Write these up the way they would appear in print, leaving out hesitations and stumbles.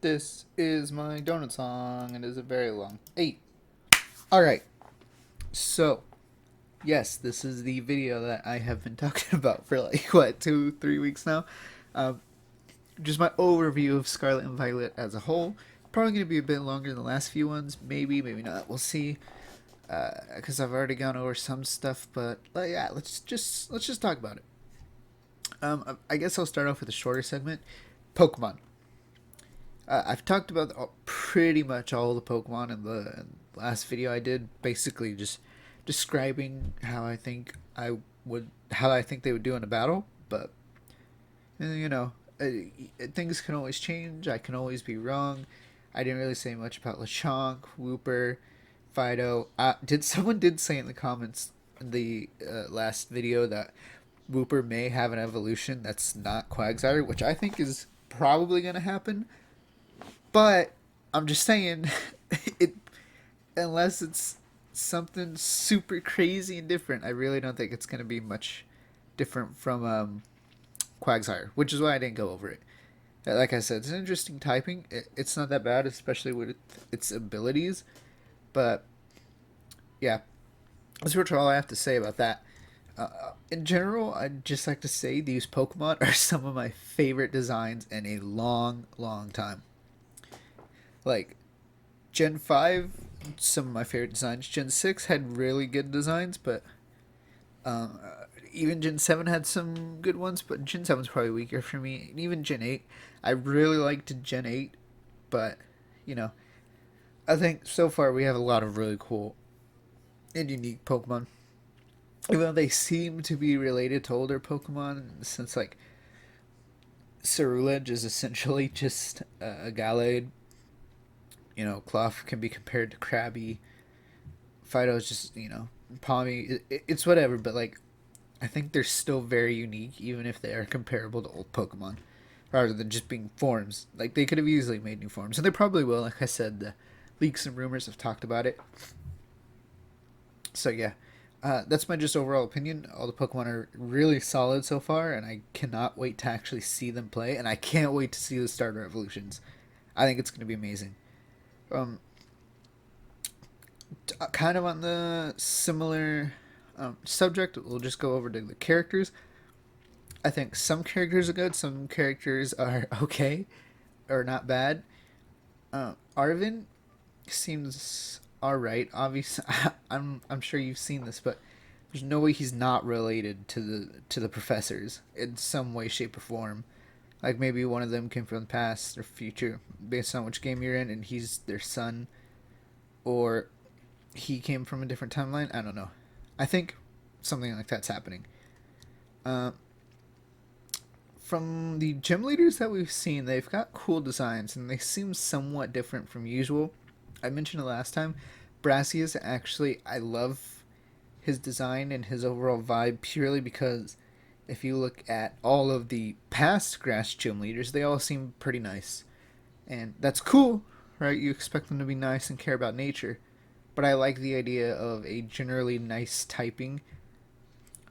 This is my donut song, and it is a very long 8. Alright, so, yes, this is the video that I have been talking about for like, what, 2, 3 weeks now? Um, just my overview of Scarlet and Violet as a whole. Probably going to be a bit longer than the last few ones, maybe, maybe not, we'll see. Because I've already gone over some stuff, but yeah, let's just talk about it. I guess I'll start off with a shorter segment. Pokemon. I've talked about pretty much all the Pokemon in the last video I did, basically just describing how I think they would do in a battle. But things can always change. I can always be wrong. I didn't really say much about Lechonk, Wooper, Fido. Someone did say in the comments in the last video that Wooper may have an evolution that's not Quagsire, which I think is probably going to happen. But I'm just saying, it unless it's something super crazy and different, I really don't think it's going to be much different from Quagsire, which is why I didn't go over it. Like I said, it's an interesting typing. It's not that bad, especially with its abilities. But yeah, that's pretty much all I have to say about that. In general, I'd just like to say these Pokemon are some of my favorite designs in a long, long time. Like, Gen 5, some of my favorite designs. Gen 6 had really good designs, but um, even Gen 7 had some good ones, but Gen 7 was probably weaker for me. And even Gen 8, I really liked Gen 8, but, you know, I think so far we have a lot of really cool and unique Pokemon. Even though they seem to be related to older Pokemon, since, like, Cerulege is essentially just a Gallade. Clough can be compared to Krabby. Fido is just, Palmy. It's whatever, but, like, I think they're still very unique, even if they are comparable to old Pokemon, rather than just being forms. Like, they could have easily made new forms, and they probably will. Like I said, the leaks and rumors have talked about it. So yeah, that's my just overall opinion. All the Pokemon are really solid so far, and I cannot wait to actually see them play, and I can't wait to see the starter evolutions. I think it's going to be amazing. Um, Kind of on the similar subject, we'll just go over to the characters. I think some characters are good, some characters are okay or not bad. Arvin seems alright. Obviously, I'm sure you've seen this, but there's no way he's not related to the professors in some way, shape, or form. Like maybe one of them came from the past or future, based on which game you're in, and he's their son, or he came from a different timeline. I don't know. I think something like that's happening. Uh, from the gym leaders that we've seen, they've got cool designs and they seem somewhat different from usual. I mentioned it last time. Brassius, actually, I love his design and his overall vibe purely because if you look at all of the past grass gym leaders, they all seem pretty nice. And that's cool, right? You expect them to be nice and care about nature. But I like the idea of a generally nice typing,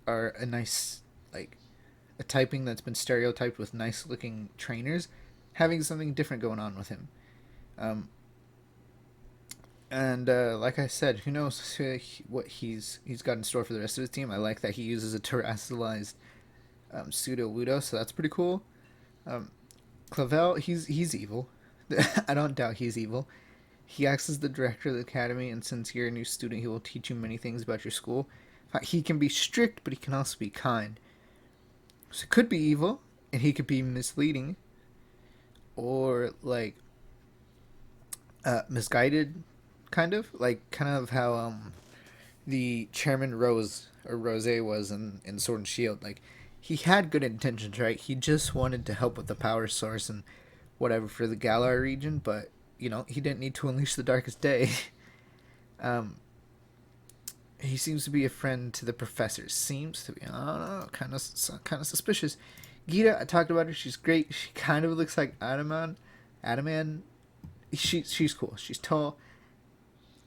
or a nice, like, a typing that's been stereotyped with nice looking trainers, having something different going on with him. Um, and like I said, who knows what he's got in store for the rest of his team. I like that he uses a terrestrialized pseudo Ludo, so that's pretty cool. Um, Clavel, he's evil. I don't doubt he's evil. He acts as the director of the academy, and since you're a new student, he will teach you many things about your school. He can be strict, but he can also be kind. So it could be evil, and he could be misleading, or like misguided, kind of how the chairman Rose or Rose was in Sword and Shield. Like he had good intentions, right? He just wanted to help with the power source and whatever for the Galar region, but he didn't need to unleash the darkest day. um, he seems to be a friend to the professor. Seems to be. I don't know. Kind of suspicious. Gita, I talked about her. She's great. She kind of looks like Adaman. Adaman. She's cool. She's tall.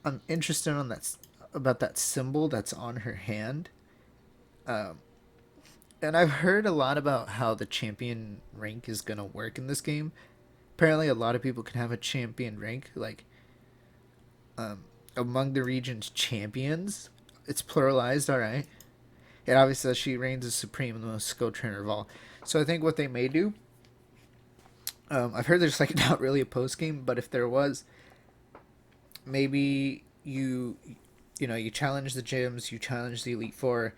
I'm interested on that about that symbol that's on her hand. Um, and I've heard a lot about how the champion rank is gonna work in this game. apparently a lot of people can have a champion rank, like among the region's champions. It's pluralized, all right. It obviously says she reigns as supreme and the most skilled trainer of all. So I think what they may do, I've heard there's like not really a post game, but if there was, maybe you challenge the gyms, you challenge the Elite Four,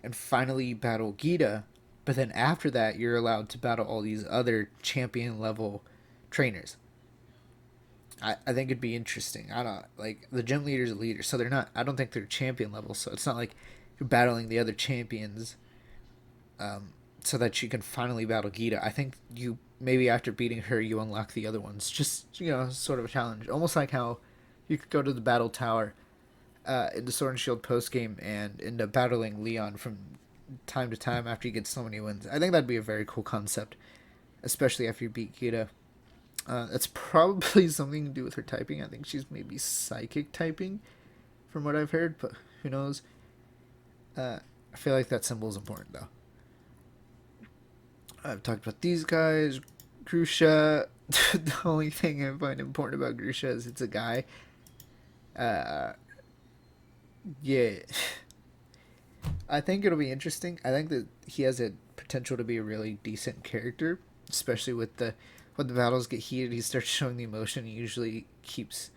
and finally battle Gita. But then after that, you're allowed to battle all these other champion level trainers. I think it'd be interesting. I don't like the gym leader's a leader, so they're not. I don't think they're champion level, so it's not like you're battling the other champions, so that you can finally battle Gita. I think you maybe after beating her, you unlock the other ones. Just sort of a challenge, almost like how you could go to the battle tower in the Sword and Shield post game and end up battling Leon from time to time after you get so many wins. I think that'd be a very cool concept, especially after you beat Gita. That's probably something to do with her typing. I think she's maybe psychic typing, from what I've heard, but who knows? I feel like that symbol is important, though. I've talked about these guys. Grusha. The only thing I find important about Grusha is it's a guy. Yeah. I think it'll be interesting. I think that he has a potential to be a really decent character, especially with when the battles get heated. He starts showing the emotion. He usually keeps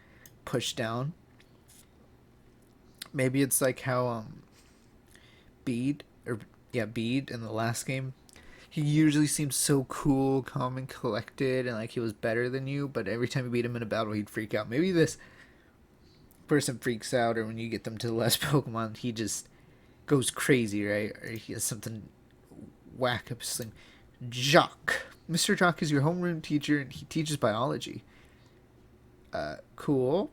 pushed down. Maybe it's like how Bede in the last game. He usually seemed so cool, calm, and collected, and like he was better than you. But every time you beat him in a battle, he'd freak out. Maybe this person freaks out, or when you get them to the last Pokemon, he just goes crazy, right? Or he has something whack up his sleeve. Jock. Mr. Jock is your homeroom teacher, and he teaches biology. Cool.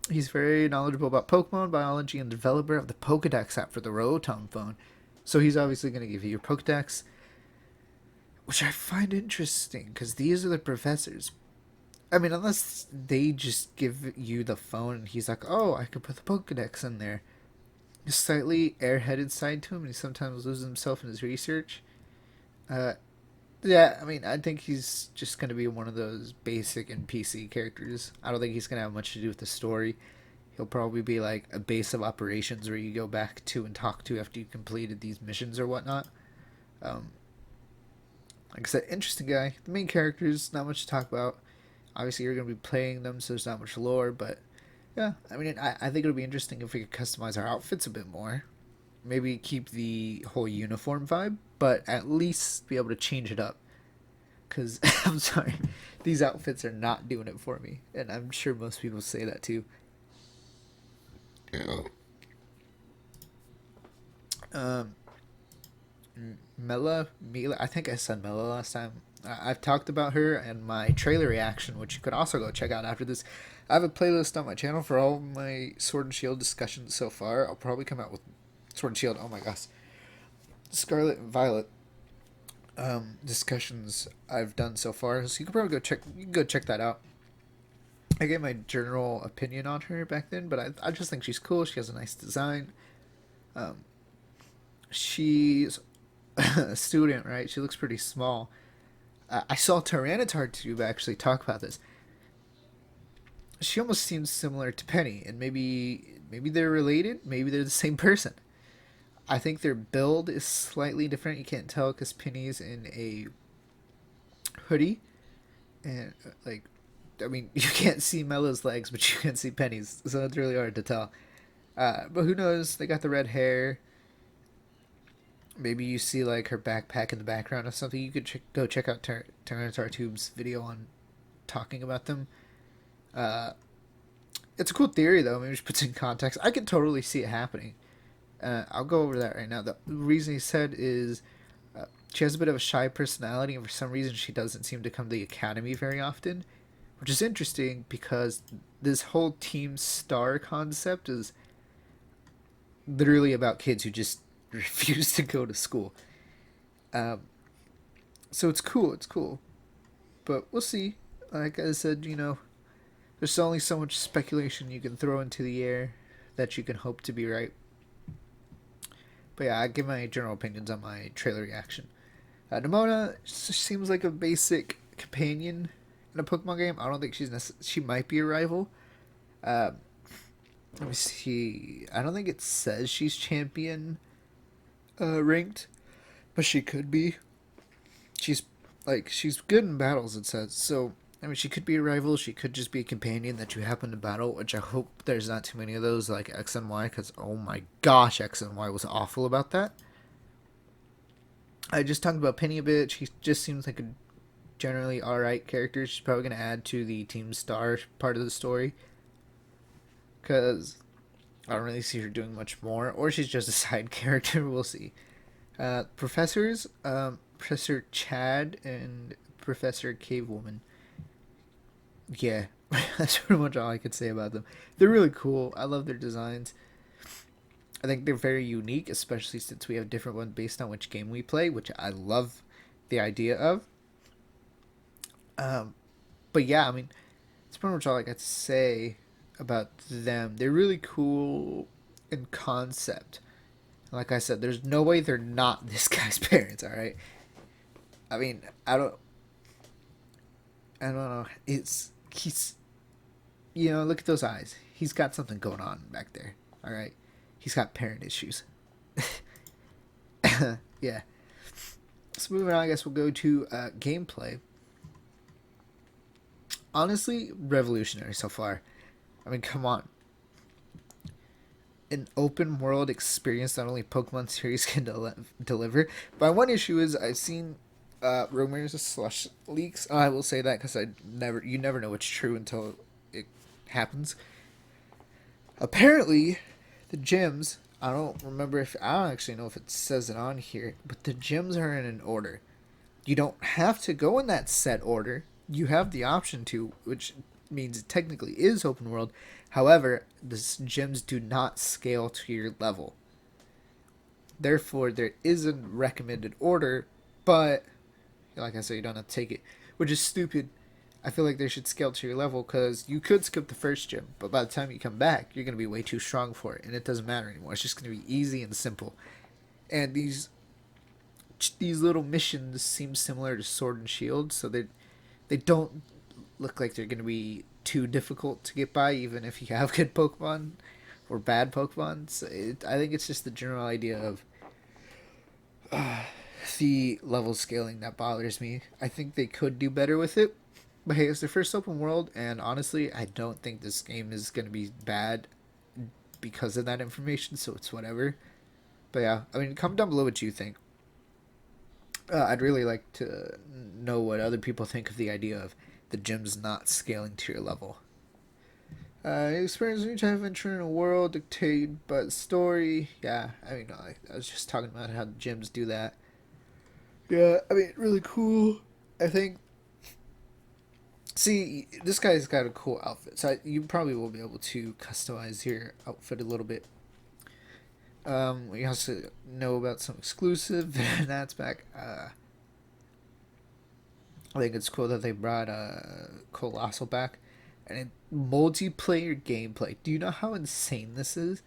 He's very knowledgeable about Pokemon biology and developer of the Pokedex app for the Rotom phone. So he's obviously going to give you your Pokedex, which I find interesting because these are the professors. I mean, unless they just give you the phone and he's like, oh, I could put the Pokedex in there. A slightly airheaded side to him, and he sometimes loses himself in his research. Yeah, I mean, I think he's just going to be one of those basic NPC characters. I don't think he's going to have much to do with the story. He'll probably be like a base of operations where you go back to and talk to after you completed these missions or whatnot. Like I said, interesting guy. The main characters, not much to talk about. Obviously, you're going to be playing them, so there's not much lore, but yeah, I mean, I think it would be interesting if we could customize our outfits a bit more. Maybe keep the whole uniform vibe, but at least be able to change it up. Because, I'm sorry, these outfits are not doing it for me. And I'm sure most people say that too. Um, Mila, I think I said Mila last time. I've talked about her and my trailer reaction, which you could also go check out after this. I have a playlist on my channel for all my Sword and Shield discussions so far. I'll probably come out with Sword and Shield. Oh my gosh, Scarlet and Violet discussions I've done so far. So you can probably go check that out. I gave my general opinion on her back then, but I just think she's cool. She has a nice design. She's a student, right? She looks pretty small. I saw Tyranitar Tube actually talk about this. She almost seems similar to Penny, and maybe they're related. Maybe they're the same person. I think their build is slightly different. You can't tell because Penny's in a hoodie, and like, I mean, you can't see Mella's legs, but you can see Penny's, so it's really hard to tell. But who knows? They got the red hair. Maybe you see like her backpack in the background or something. You could go check out Tyranitar Tube's video on talking about them. It's a cool theory though. Maybe just puts in context. I can totally see it happening. I'll go over that right now. The reason he said is she has a bit of a shy personality, and for some reason she doesn't seem to come to the academy very often, which is interesting because this whole Team Star concept is literally about kids who just refuse to go to school. So it's cool. It's cool, but we'll see. Like I said, there's only so much speculation you can throw into the air that you can hope to be right. But yeah, I give my general opinions on my trailer reaction. Nimona seems like a basic companion in a Pokemon game. I don't think she might be a rival. Uh, Let me see. I don't think it says she's champion ranked, but she could be. She's she's good in battles. It says so. I mean, she could be a rival. She could just be a companion that you happen to battle, which I hope there's not too many of those like X and Y, because oh my gosh, X and Y was awful about that. I just talked about Penny a bit. She just seems like a generally alright character. She's probably going to add to the Team Star part of the story, because I don't really see her doing much more, or she's just a side character. We'll see. Professors, Professor Chad and Professor Cave Woman. Yeah, that's pretty much all I could say about them. They're really cool. I love their designs. I think they're very unique, especially since we have different ones based on which game we play, which I love the idea of. Um, but yeah, I mean, that's pretty much all I got to say about them. They're really cool in concept. Like I said, there's no way they're not this guy's parents. All right. I mean, I don't know. He's, look at those eyes. He's got something going on back there. All right. He's got parent issues. Yeah. So moving on, I guess we'll go to gameplay. Honestly, revolutionary so far. I mean, come on. An open world experience that only Pokemon series can deliver. My one issue is I've seen rumors slash leaks. I will say that because you never know what's true until it happens. Apparently, the gyms. I don't actually know if it says it on here, but the gyms are in an order. You don't have to go in that set order. You have the option to, which means it technically is open world. However, the gyms do not scale to your level. Therefore, there is a recommended order, but like I said, you don't have to take it, which is stupid. I feel like they should scale to your level, because you could skip the first gym, but by the time you come back, you're going to be way too strong for it, and it doesn't matter anymore. It's just going to be easy and simple. And these little missions seem similar to Sword and Shield, so they don't look like they're going to be too difficult to get by, even if you have good Pokemon or bad Pokemon. So I think it's just the general idea of the level scaling that bothers me. I think they could do better with it. But hey, it's their first open world, and honestly, I don't think this game is going to be bad because of that information, so it's whatever. But yeah, I mean, comment down below what you think. I'd really like to know what other people think of the idea of the gyms not scaling to your level. Experience a new type of adventure in a world dictated by the story. Yeah, I mean, I was just talking about how the gyms do that. Yeah, I mean, really cool. I think. See, this guy's got a cool outfit, so you probably will be able to customize your outfit a little bit. We also know about some exclusive that's back. I think it's cool that they brought Colossal back, and multiplayer gameplay. Do you know how insane this is?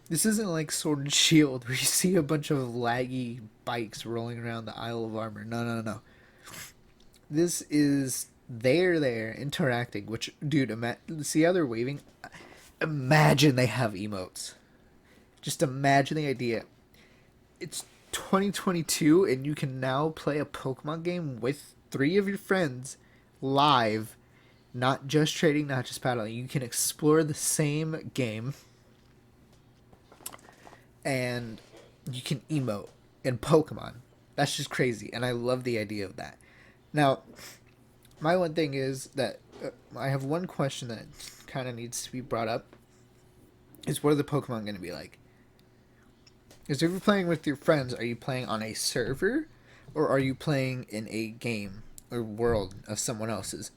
This isn't like Sword and Shield where you see a bunch of laggy bikes rolling around the Isle of Armor. No, no, no. This is they're there interacting. Which, dude, see how they're waving? Imagine they have emotes. Just imagine the idea. It's 2022 and you can now play a Pokemon game with 3 of your friends live, not just trading, not just battling. You can explore the same game and you can emote in Pokemon. That's just crazy, and I love the idea of that. Now, my one thing is that I have one question that kind of needs to be brought up. Is what are the Pokemon going to be like? Because if you're playing with your friends, are you playing on a server, or are you playing in a game or world of someone else's?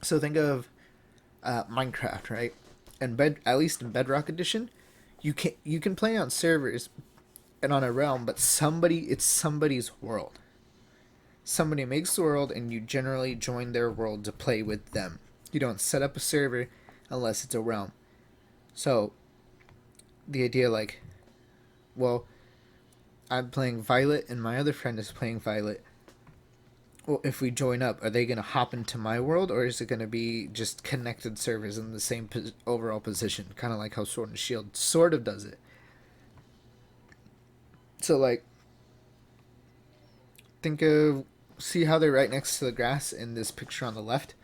So think of Minecraft, right? And at least in Bedrock Edition, you can play on servers and on a realm, but it's somebody's world. Somebody makes the world, and you generally join their world to play with them. You don't set up a server unless it's a realm. So the idea, like, well, I'm playing Violet and my other friend is playing Violet. well, if we join up, are they going to hop into my world, or is it going to be just connected servers in the same overall position, kind of like how Sword and Shield sort of does it? So like, think of see how they're right next to the grass in this picture on the left.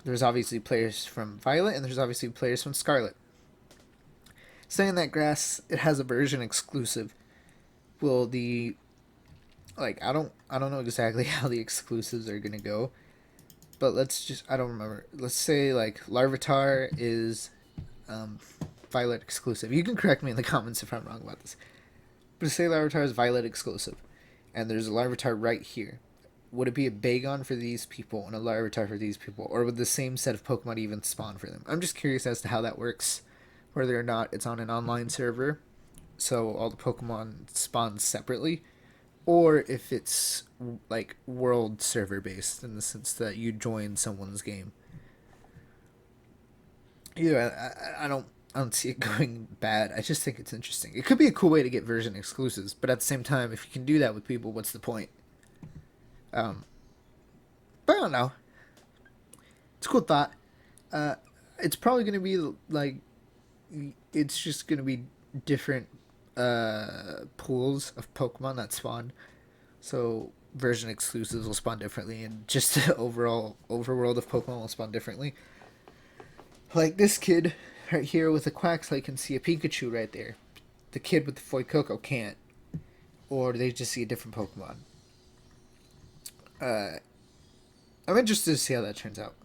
There's obviously players from Violet, and there's obviously players from Scarlet. Saying that grass, it has a version exclusive. Will the I don't know exactly how the exclusives are gonna go, but I don't remember. Let's say like Larvitar is um, Violet exclusive. You can correct me in the comments if I'm wrong about this. But say Larvitar is Violet exclusive, and there's a Larvitar right here. Would it be a Bagon for these people and a Larvitar for these people, or would the same set of Pokemon even spawn for them? I'm just curious as to how that works, whether or not it's on an online server, so all the Pokemon spawn separately, or if it's like world server based in the sense that you join someone's game. I don't see it going bad. I just think it's interesting. It could be a cool way to get version exclusives, but at the same time, if you can do that with people, what's the point? Um, but I don't know. It's a cool thought. Uh, it's probably going to be like it's just going to be different pools of Pokemon that spawn. So version exclusives will spawn differently, and just the overall overworld of Pokemon will spawn differently. Like this kid right here with a Quaxley can see a Pikachu right there. The kid with the Fuecoco can't, or they just see a different Pokemon. Uh, I'm interested to see how that turns out.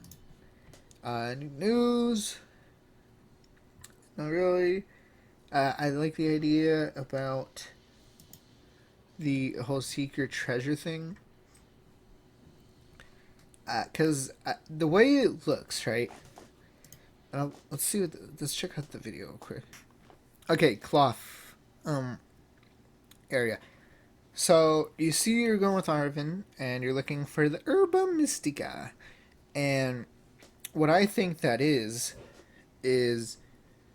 News. Not really. I like the idea about the whole secret treasure thing. Because the way it looks, right? Let's see let's check out the video real quick. Okay, cloth area. So you see you're going with Arvin, and you're looking for the Herba Mystica. And what I think that is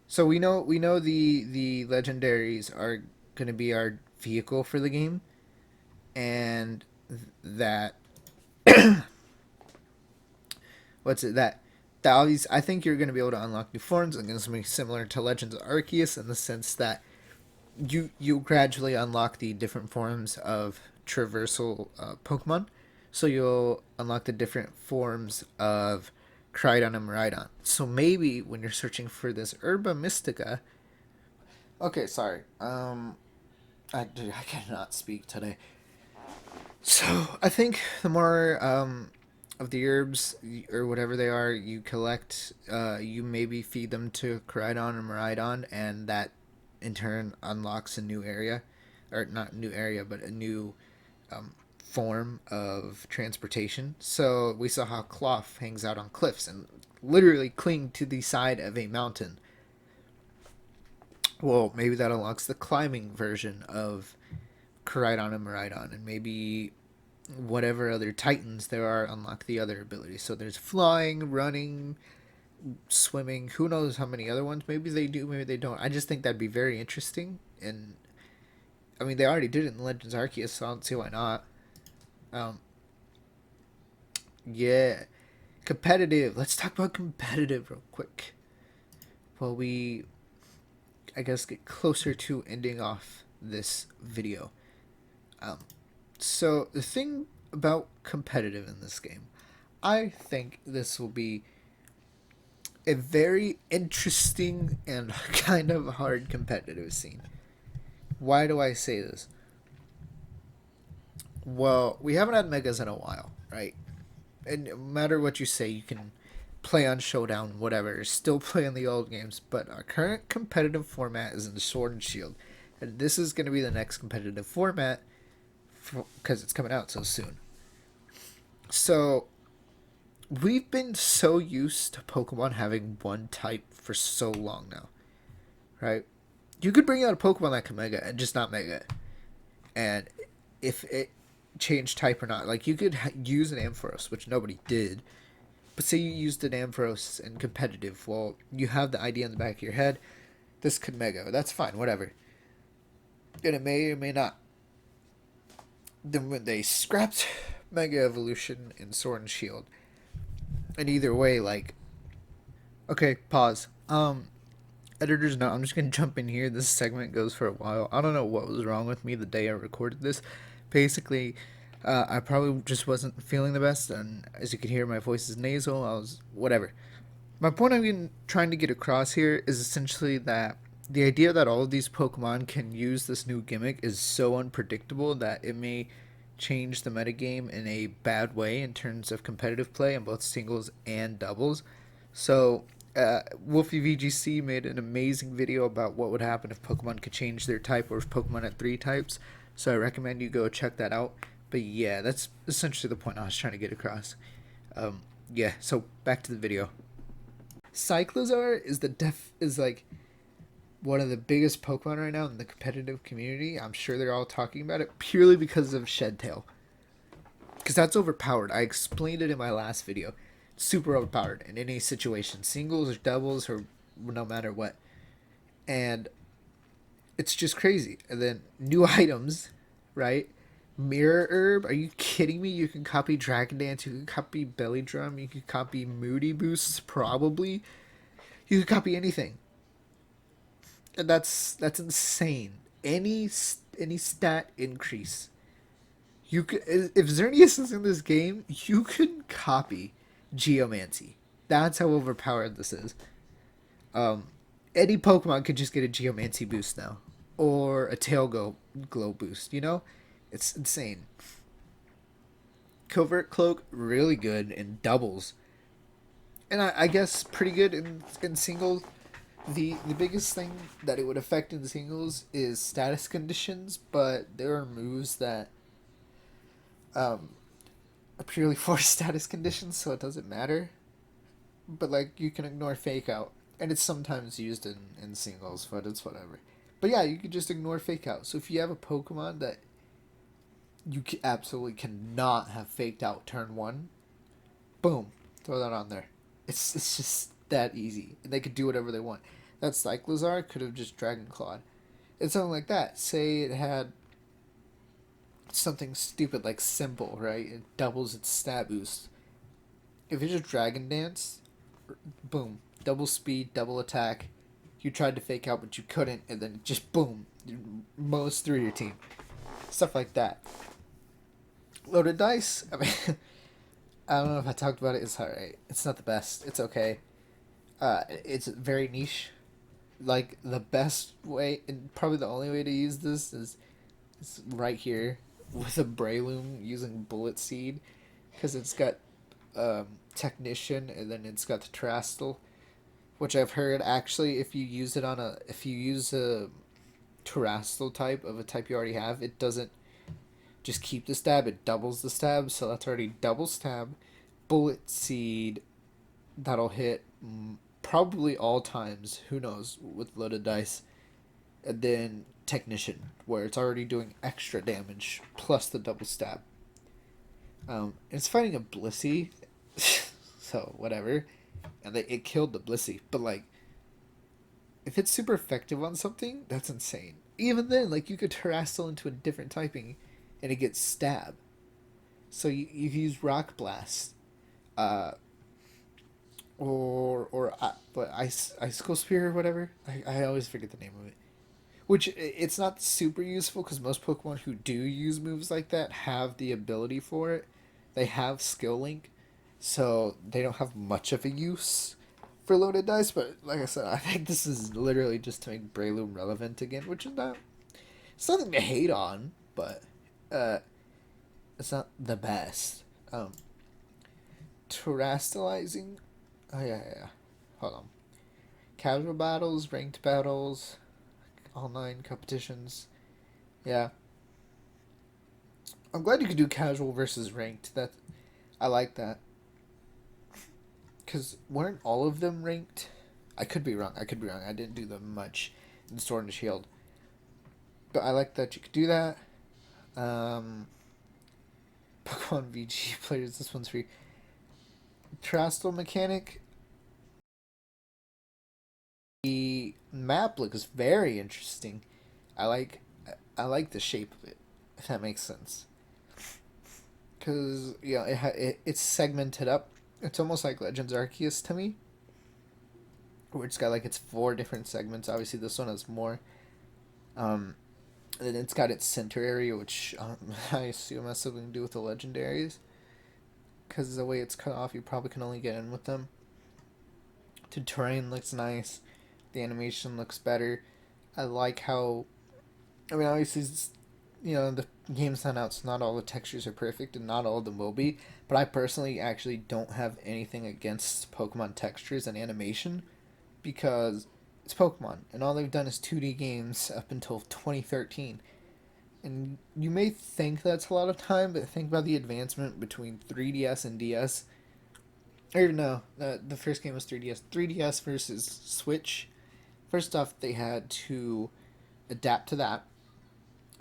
so we know the legendaries are going to be our vehicle for the game, and that what's it that all these I think you're going to be able to unlock new forms, and it's going to be similar to Legends of Arceus in the sense that you gradually unlock the different forms of traversal Pokemon. So you'll unlock the different forms of Cridon and Miraidon. So maybe when you're searching for this Herba Mystica. Okay, sorry. I cannot speak today. So I think the more of the herbs or whatever they are you collect, you maybe feed them to Cridon and Miraidon, and that in turn unlocks a new area, or not new area, but a new form of transportation. So we saw how Cloth hangs out on cliffs and literally cling to the side of a mountain. Well, maybe that unlocks the climbing version of Coridon and Miraidon, and maybe whatever other Titans there are unlock the other abilities. So there's flying, running, swimming. Who knows how many other ones? Maybe they do, maybe they don't. I just think that'd be very interesting. And I mean, they already did it in Legends Arceus, so I don't see why not. Um, yeah, competitive. Let's talk about competitive real quick. Well, I guess, get closer to ending off this video. Um, so the thing about competitive in this game, I think this will be a very interesting and kind of hard competitive scene. Why do I say this? Well, we haven't had megas in a while, right? And no matter what you say, you can play on Showdown, whatever, still play in the old games, but our current competitive format is in the Sword and Shield. And this is going to be the next competitive format because it's coming out so soon. So, we've been so used to Pokemon having one type for so long now, right? You could bring out a Pokemon like a Mega and just not Mega. And if it changed type or not, like you could use an Ampharos, which nobody did. But say you used an Ampharos in competitive, well, you have the idea in the back of your head, this could Mega. That's fine, whatever. And it may or may not. Then when they scrapped Mega Evolution in Sword and Shield. And either way, like, okay, pause. Editor's note, I'm just gonna jump in here. This segment goes for a while. I don't know what was wrong with me the day I recorded this. Basically, I probably just wasn't feeling the best, and as you can hear, my voice is nasal. I was whatever. My point I'm trying to get across here is essentially that the idea that all of these Pokemon can use this new gimmick is so unpredictable that it may change the metagame in a bad way in terms of competitive play in both singles and doubles. So, Wolfie VGC made an amazing video about what would happen if Pokemon could change their type or if Pokemon had 3 types. So, I recommend you go check that out. But yeah, that's essentially the point I was trying to get across. Yeah, so back to the video. Cyclozar is like one of the biggest Pokemon right now in the competitive community. I'm sure they're all talking about it purely because of Shedtail. Because that's overpowered. I explained it in my last video. Super overpowered in any situation, singles or doubles or no matter what. And it's just crazy. And then new items, right? Mirror Herb, are you kidding me? You can copy Dragon Dance, you can copy Belly Drum, you can copy Moody Boosts, probably. You can copy anything. And that's insane. Any stat increase. You could, if Xerneas is in this game, you can copy Geomancy. That's how overpowered this is. Um, any Pokemon could just get a Geomancy boost now, or a Glow boost. You know, it's insane. Covert Cloak really good in doubles, and I guess pretty good in singles. The biggest thing that it would affect in singles is status conditions, but there are moves that um, are purely for status conditions, so it doesn't matter. But like you can ignore fake out, and it's sometimes used in singles, but it's whatever. But yeah, you could just ignore fake out. So if you have a Pokemon that you absolutely cannot have faked out turn one, boom, throw that on there. It's just that easy, and they could do whatever they want. That Cyclozar could have just Dragon Clawed. It's something like that. Say it had something stupid like Simple, right? It doubles its stat boost. If it just Dragon Dance, boom, double speed, double attack. You tried to fake out, but you couldn't, and then just boom, mows through your team. Stuff like that. Loaded dice. I mean, I don't know if I talked about it. It's alright. It's not the best. It's okay. It's very niche. Like the best way, and probably the only way to use this is right here with a Breloom using Bullet Seed, because it's got Technician, and then it's got the Terastal, which I've heard actually if you use a Terastal type of a type you already have, it doesn't just keep the stab, it doubles the stab, so that's already double stab. Bullet Seed, that'll hit probably all times, who knows, with loaded dice. And then Technician, where it's already doing extra damage plus the double stab. It's fighting a Blissey, so whatever. And it killed the Blissey, but like, if it's super effective on something, that's insane. Even then, like you could Terastal into a different typing, and it gets stab. So you use Rock Blast, uh, but icicle spear or whatever. I always forget the name of it. Which it's not super useful because most Pokemon who do use moves like that have the ability for it. They have skill link, so they don't have much of a use for loaded dice. But like I said, I think this is literally just to make Breloom relevant again, which is not. It's nothing to hate on, but uh, it's not the best. Terastalizing. Oh yeah. Hold on. Casual battles, ranked battles, all 9 competitions. Yeah. I'm glad you could do casual versus ranked. That I like that. Cause weren't all of them ranked? I could be wrong. I didn't do them much in Sword and Shield. But I like that you could do that. Pokemon VG players, this one's free. Terastal mechanic. The map looks very interesting. I like the shape of it, if that makes sense. because yeah, it's segmented up. It's almost like Legends Arceus to me, where it's got like its 4 different segments. Obviously, this one has more. Um, and then it's got its center area, which I assume has something to do with the legendaries. Because the way it's cut off, you probably can only get in with them. The terrain looks nice. The animation looks better. I like how. I mean, obviously, the game's not out, so not all the textures are perfect, and not all of them will be. But I personally actually don't have anything against Pokemon textures and animation because it's Pokemon, and all they've done is 2D games up until 2013. And you may think that's a lot of time, but think about the advancement between 3DS and DS. Or no, the first game was 3DS. 3DS versus Switch. First off, they had to adapt to that.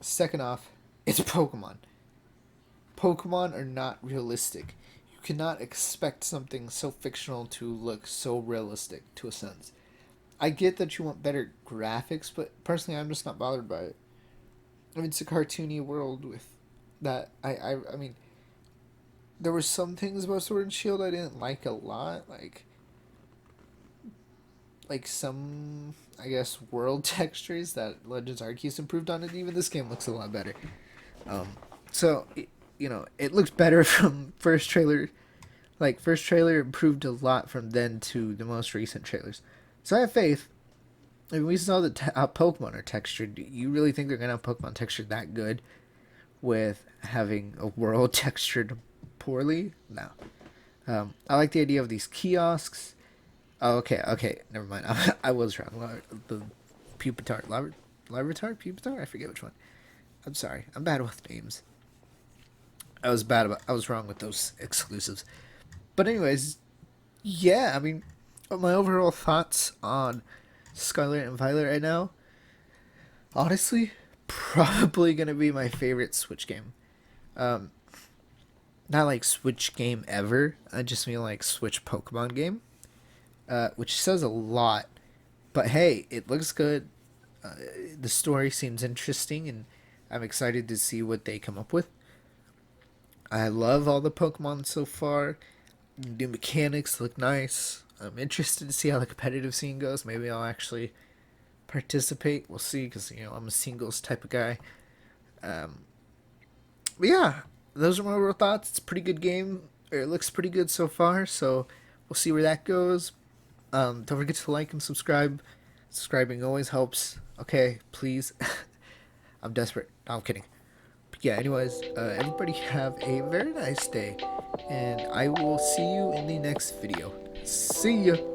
Second off, it's Pokemon. Pokemon are not realistic. You cannot expect something so fictional to look so realistic, to a sense. I get that you want better graphics, but personally, I'm just not bothered by it. I mean, it's a cartoony world with that. I mean, there were some things about Sword and Shield I didn't like a lot, like some, I guess, world textures that Legends Arceus improved on, and even this game looks a lot better. Um, so it looks better from first trailer. Like first trailer improved a lot from then to the most recent trailers. So I have faith. I mean, we saw that Pokemon are textured. Do you really think they're gonna have Pokemon textured that good with having a world textured poorly? No. I like the idea of these kiosks. Oh, okay, never mind. I was wrong. The Pupitar, Larvitar, Pupitar. I forget which one. I'm sorry. I'm bad with names. I was wrong with those exclusives. But anyways, yeah. I mean, my overall thoughts on Scarlet and Violet right now. Honestly, probably gonna be my favorite Switch game. Um, Not like Switch game ever. I just mean like Switch Pokemon game, which says a lot. But hey, it looks good. The story seems interesting, and I'm excited to see what they come up with. I love all the Pokemon so far. New mechanics look nice. I'm interested to see how the competitive scene goes. Maybe I'll actually participate. We'll see, because I'm a singles type of guy. Um, but yeah, those are my real thoughts. It's a pretty good game. Or it looks pretty good so far. So we'll see where that goes. Don't forget to like and subscribe. Subscribing always helps. Okay, please. I'm desperate. No, I'm kidding. But yeah, anyways, everybody have a very nice day. And I will see you in the next video. See ya!